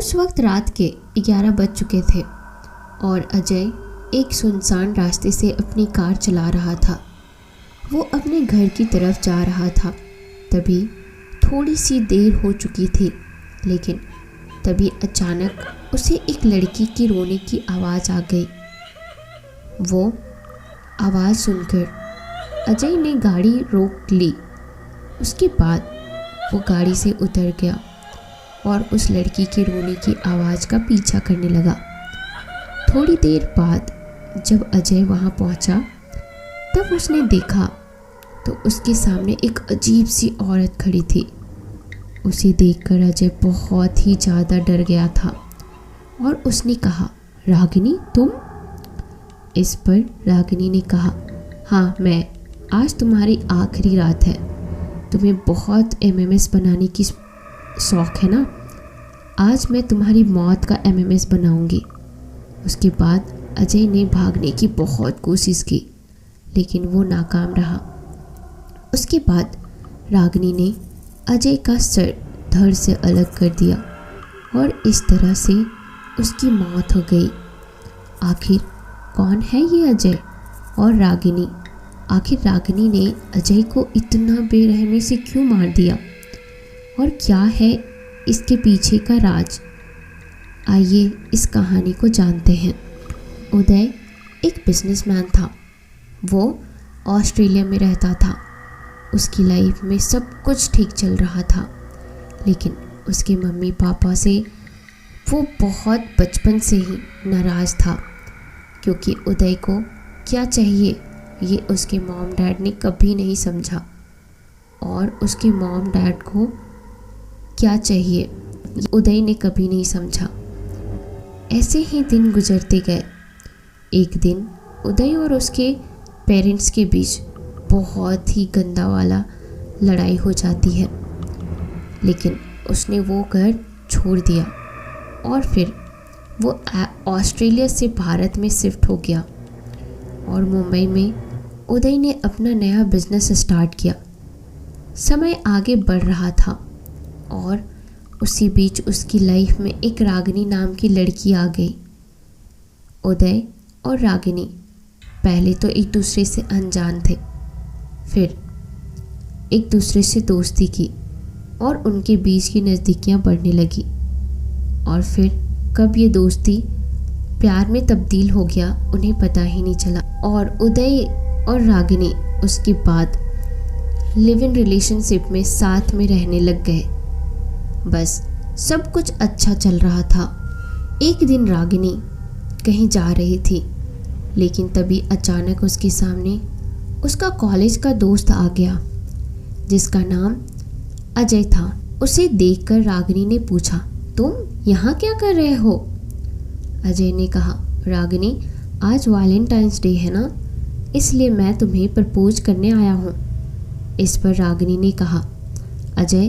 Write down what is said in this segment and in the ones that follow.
उस वक्त रात के 11 बज चुके थे और अजय एक सुनसान रास्ते से अपनी कार चला रहा था। वो अपने घर की तरफ जा रहा था। तभी थोड़ी सी देर हो चुकी थी, लेकिन तभी अचानक उसे एक लड़की की रोने की आवाज़ आ गई। वो आवाज़ सुनकर अजय ने गाड़ी रोक ली। उसके बाद वो गाड़ी से उतर गया और उस लड़की के रोने की आवाज़ का पीछा करने लगा। थोड़ी देर बाद जब अजय वहाँ पहुँचा तब उसने देखा तो उसके सामने एक अजीब सी औरत खड़ी थी। उसे देखकर अजय बहुत ही ज़्यादा डर गया था और उसने कहा, रागिनी तुम? इस पर रागिनी ने कहा, हाँ मैं। आज तुम्हारी आखिरी रात है। तुम्हें बहुत एमएमएस बनाने की शौक़ है ना? आज मैं तुम्हारी मौत का एमएमएस बनाऊंगी। उसके बाद अजय ने भागने की बहुत कोशिश की, लेकिन वो नाकाम रहा। उसके बाद रागिनी ने अजय का सर धड़ से अलग कर दिया और इस तरह से उसकी मौत हो गई। आखिर कौन है ये अजय और रागिनी? आखिर रागिनी ने अजय को इतना बेरहमी से क्यों मार दिया और क्या है इसके पीछे का राज? आइए इस कहानी को जानते हैं। उदय एक बिजनेसमैन था। वो ऑस्ट्रेलिया में रहता था। उसकी लाइफ में सब कुछ ठीक चल रहा था, लेकिन उसके मम्मी पापा से वो बहुत बचपन से ही नाराज़ था, क्योंकि उदय को क्या चाहिए ये उसके मॉम डैड ने कभी नहीं समझा और उसके मॉम डैड को क्या चाहिए ये उदय ने कभी नहीं समझा। ऐसे ही दिन गुजरते गए। एक दिन उदय और उसके पेरेंट्स के बीच बहुत ही गंदा वाला लड़ाई हो जाती है, लेकिन उसने वो घर छोड़ दिया और फिर वो ऑस्ट्रेलिया से भारत में शिफ्ट हो गया और मुंबई में उदय ने अपना नया बिजनेस स्टार्ट किया। समय आगे बढ़ रहा था और उसी बीच उसकी लाइफ में एक रागिनी नाम की लड़की आ गई। उदय और रागिनी पहले तो एक दूसरे से अनजान थे, फिर एक दूसरे से दोस्ती की और उनके बीच की नज़दीकियाँ बढ़ने लगी और फिर कब ये दोस्ती प्यार में तब्दील हो गया उन्हें पता ही नहीं चला। और उदय और रागिनी उसके बाद लिव इन रिलेशनशिप में साथ में रहने लग गए। बस सब कुछ अच्छा चल रहा था। एक दिन रागिनी कहीं जा रही थी, लेकिन तभी अचानक उसके सामने उसका कॉलेज का दोस्त आ गया जिसका नाम अजय था। उसे देखकर रागिनी ने पूछा, तुम यहाँ क्या कर रहे हो? अजय ने कहा, रागिनी आज वैलेंटाइंस डे है ना, इसलिए मैं तुम्हें प्रपोज करने आया हूँ। इस पर रागिनी ने कहा, अजय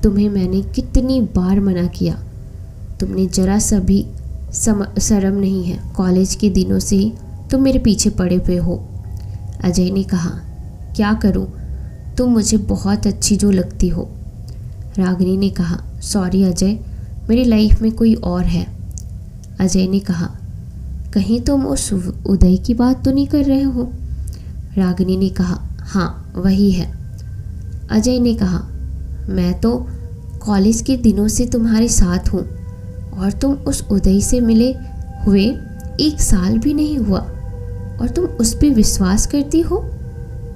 तुम्हें मैंने कितनी बार मना किया, तुमने ज़रा सा भी शर्म नहीं है। कॉलेज के दिनों से तुम मेरे पीछे पड़े हुए हो। अजय ने कहा, क्या करूं, तुम मुझे बहुत अच्छी जो लगती हो। रागिनी ने कहा, सॉरी अजय, मेरी लाइफ में कोई और है। अजय ने कहा, कहीं तुम उस उदय की बात तो नहीं कर रहे हो? रागिनी ने कहा, हाँ वही है। अजय ने कहा, मैं तो कॉलेज के दिनों से तुम्हारे साथ हूँ और तुम उस उदय से मिले हुए 1 साल भी नहीं हुआ और तुम उस पर विश्वास करती हो?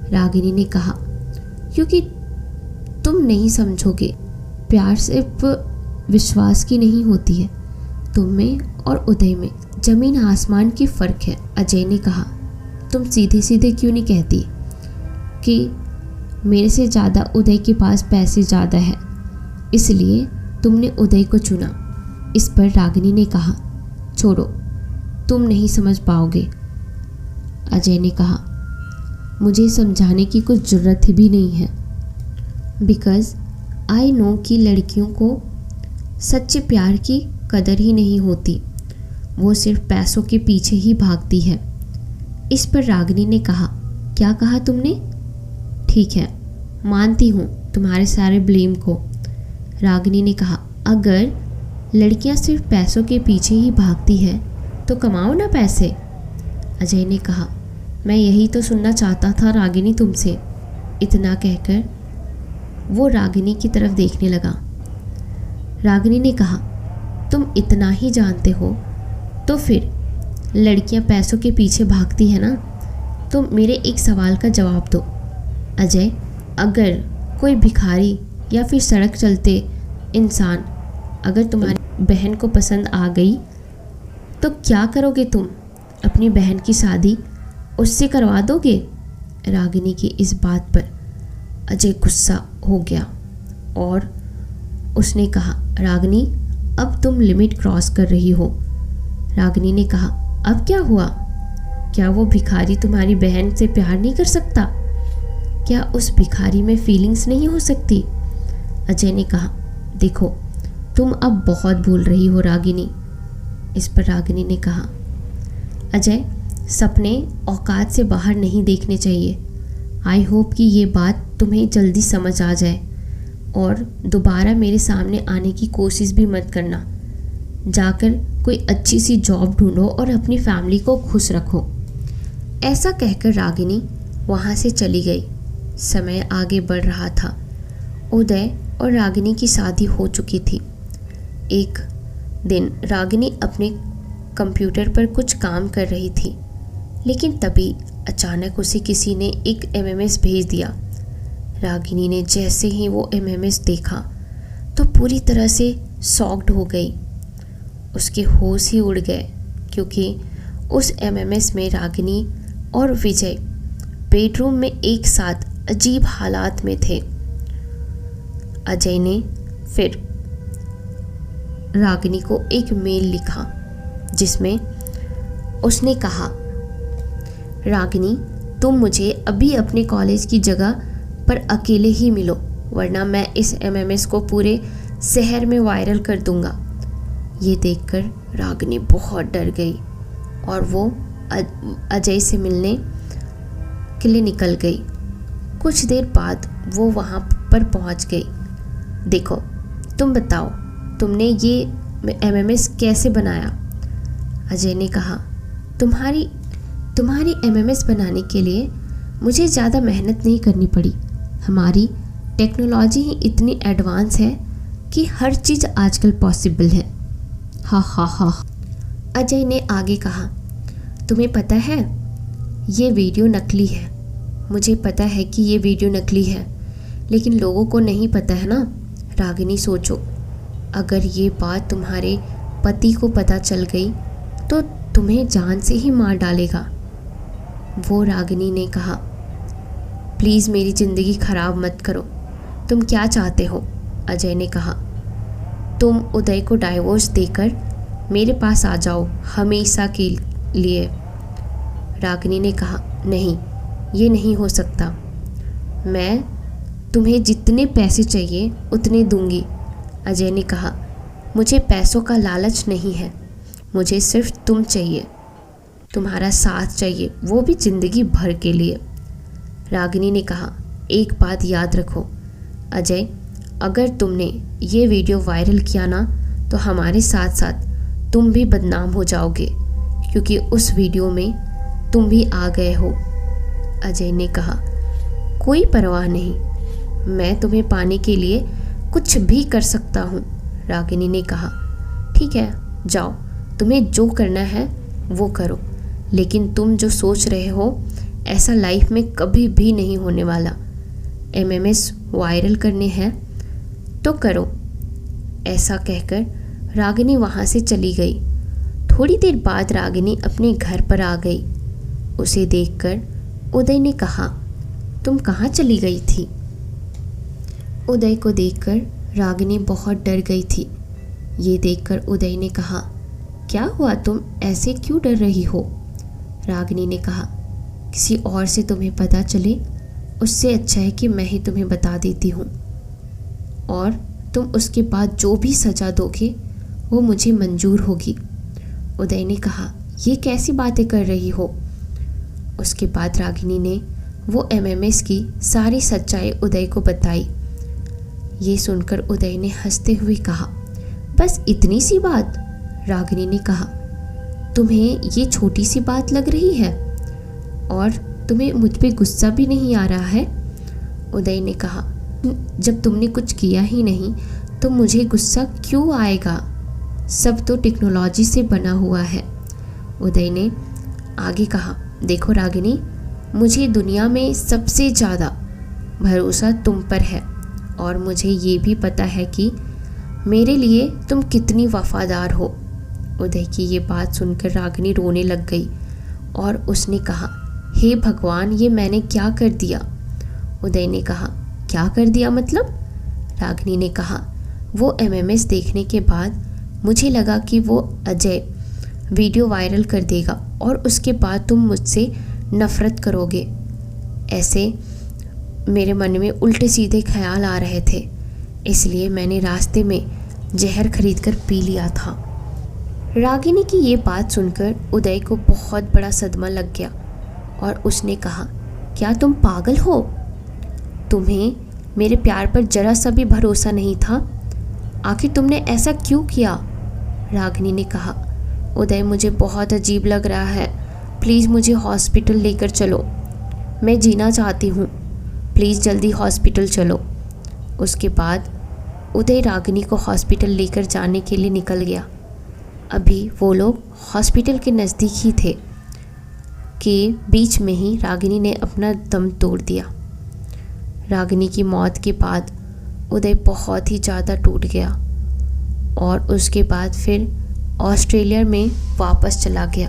रागिनी ने कहा, क्योंकि तुम नहीं समझोगे, प्यार सिर्फ विश्वास की नहीं होती है, तुम में और उदय में ज़मीन आसमान की फ़र्क है। अजय ने कहा, तुम सीधे सीधे क्यों नहीं कहती कि मेरे से ज़्यादा उदय के पास पैसे ज़्यादा है, इसलिए तुमने उदय को चुना। इस पर रागिनी ने कहा, छोड़ो, तुम नहीं समझ पाओगे। अजय ने कहा, मुझे समझाने की कुछ ज़रूरत भी नहीं है, बिकॉज़ आई नो कि लड़कियों को सच्चे प्यार की कदर ही नहीं होती, वो सिर्फ पैसों के पीछे ही भागती है। इस पर रागिनी ने कहा, क्या कहा तुमने? ठीक है, मानती हूँ तुम्हारे सारे ब्लेम को। रागिनी ने कहा, अगर लड़कियां सिर्फ पैसों के पीछे ही भागती हैं तो कमाओ ना पैसे। अजय ने कहा, मैं यही तो सुनना चाहता था रागिनी तुमसे। इतना कहकर वो रागिनी की तरफ देखने लगा। रागिनी ने कहा, तुम इतना ही जानते हो तो फिर लड़कियां पैसों के पीछे भागती है ना। तो मेरे एक सवाल का जवाब दो अजय, अगर कोई भिखारी या फिर सड़क चलते इंसान अगर तुम्हारी बहन को पसंद आ गई तो क्या करोगे तुम? अपनी बहन की शादी उससे करवा दोगे? रागिनी की इस बात पर अजय गुस्सा हो गया और उसने कहा, रागिनी अब तुम लिमिट क्रॉस कर रही हो। रागिनी ने कहा, अब क्या हुआ? क्या वो भिखारी तुम्हारी बहन से प्यार नहीं कर सकता? क्या उस भिखारी में फीलिंग्स नहीं हो सकती? अजय ने कहा, देखो तुम अब बहुत भूल रही हो रागिनी। इस पर रागिनी ने कहा, अजय सपने औकात से बाहर नहीं देखने चाहिए। आई होप कि ये बात तुम्हें जल्दी समझ आ जाए और दोबारा मेरे सामने आने की कोशिश भी मत करना। जाकर कोई अच्छी सी जॉब ढूंढो और अपनी फैमिली को खुश रखो। ऐसा कहकर रागिनी वहाँ से चली गई। समय आगे बढ़ रहा था। उदय और रागिनी की शादी हो चुकी थी। एक दिन रागिनी अपने कंप्यूटर पर कुछ काम कर रही थी, लेकिन तभी अचानक उसे किसी ने एक एमएमएस भेज दिया। रागिनी ने जैसे ही वो एमएमएस देखा तो पूरी तरह से शॉक्ड हो गई। उसके होश ही उड़ गए क्योंकि उस एमएमएस में रागिनी और विजय बेडरूम में एक साथ अजीब हालात में थे। अजय ने फिर रागिनी को एक मेल लिखा जिसमें उसने कहा, रागिनी तुम मुझे अभी अपने कॉलेज की जगह पर अकेले ही मिलो, वरना मैं इस एमएमएस को पूरे शहर में वायरल कर दूंगा। ये देखकर रागिनी बहुत डर गई और वो अजय से मिलने के लिए निकल गई। कुछ देर बाद वो वहाँ पर पहुँच गई। देखो तुम बताओ तुमने ये एमएमएस कैसे बनाया? अजय ने कहा, तुम्हारी एमएमएस बनाने के लिए मुझे ज़्यादा मेहनत नहीं करनी पड़ी। हमारी टेक्नोलॉजी ही इतनी एडवांस है कि हर चीज़ आजकल पॉसिबल है। हा हा हा। अजय ने आगे कहा, तुम्हें पता है ये वीडियो नकली है। मुझे पता है कि ये वीडियो नकली है, लेकिन लोगों को नहीं पता है ना। रागिनी सोचो, अगर ये बात तुम्हारे पति को पता चल गई तो तुम्हें जान से ही मार डालेगा। वो रागिनी ने कहा, प्लीज़ मेरी ज़िंदगी ख़राब मत करो। तुम क्या चाहते हो? अजय ने कहा, तुम उदय को डाइवोर्स देकर मेरे पास आ जाओ हमेशा के लिए। रागिनी ने कहा, नहीं ये नहीं हो सकता। मैं तुम्हें जितने पैसे चाहिए उतने दूंगी। अजय ने कहा, मुझे पैसों का लालच नहीं है, मुझे सिर्फ तुम चाहिए, तुम्हारा साथ चाहिए, वो भी ज़िंदगी भर के लिए। रागिनी ने कहा, एक बात याद रखो अजय, अगर तुमने ये वीडियो वायरल किया ना तो हमारे साथ साथ तुम भी बदनाम हो जाओगे, क्योंकि उस वीडियो में तुम भी आ गए हो। अजय ने कहा, कोई परवाह नहीं, मैं तुम्हें पाने के लिए कुछ भी कर सकता हूँ। रागिनी ने कहा, ठीक है जाओ, तुम्हें जो करना है वो करो, लेकिन तुम जो सोच रहे हो ऐसा लाइफ में कभी भी नहीं होने वाला। एमएमएस वायरल करने हैं तो करो। ऐसा कहकर रागिनी वहाँ से चली गई। थोड़ी देर बाद रागिनी अपने घर पर आ गई। उसे देखकर उदय ने कहा, तुम कहाँ चली गई थी? उदय को देखकर रागिनी बहुत डर गई थी। ये देखकर उदय ने कहा, क्या हुआ, तुम ऐसे क्यों डर रही हो? रागिनी ने कहा, किसी और से तुम्हें पता चले उससे अच्छा है कि मैं ही तुम्हें बता देती हूँ, और तुम उसके बाद जो भी सज़ा दोगे वो मुझे मंजूर होगी। उदय ने कहा, ये कैसी बातें कर रही हो? उसके बाद रागिनी ने वो एमएमएस की सारी सच्चाई उदय को बताई। ये सुनकर उदय ने हंसते हुए कहा, बस इतनी सी बात? रागिनी ने कहा। तुम्हें ये छोटी सी बात लग रही है और तुम्हें मुझ पे गुस्सा भी नहीं आ रहा है? उदय ने कहा। जब तुमने कुछ किया ही नहीं तो मुझे गुस्सा क्यों आएगा? सब तो टेक्नोलॉजी से बना हुआ है। उदय ने आगे कहा, देखो रागिनी, मुझे दुनिया में सबसे ज़्यादा भरोसा तुम पर है और मुझे ये भी पता है कि मेरे लिए तुम कितनी वफादार हो। उदय की ये बात सुनकर रागिनी रोने लग गई और उसने कहा, हे भगवान, ये मैंने क्या कर दिया? उदय ने कहा, क्या कर दिया मतलब? रागिनी ने कहा, वो MMS देखने के बाद मुझे लगा कि वो अजय वीडियो वायरल कर देगा और उसके बाद तुम मुझसे नफ़रत करोगे। ऐसे मेरे मन में उल्टे सीधे ख्याल आ रहे थे, इसलिए मैंने रास्ते में जहर खरीद कर पी लिया था। रागिनी की ये बात सुनकर उदय को बहुत बड़ा सदमा लग गया और उसने कहा, क्या तुम पागल हो? तुम्हें मेरे प्यार पर जरा सा भी भरोसा नहीं था? आखिर तुमने ऐसा क्यों किया? रागिनी ने कहा, उदय, मुझे बहुत अजीब लग रहा है, प्लीज़ मुझे हॉस्पिटल लेकर चलो, मैं जीना चाहती हूँ, प्लीज़ जल्दी हॉस्पिटल चलो। उसके बाद उदय रागिनी को हॉस्पिटल लेकर जाने के लिए निकल गया। अभी वो लोग हॉस्पिटल के नज़दीक ही थे कि बीच में ही रागिनी ने अपना दम तोड़ दिया। रागिनी की मौत के बाद उदय बहुत ही ज़्यादा टूट गया और उसके बाद फिर ऑस्ट्रेलिया में वापस चला गया।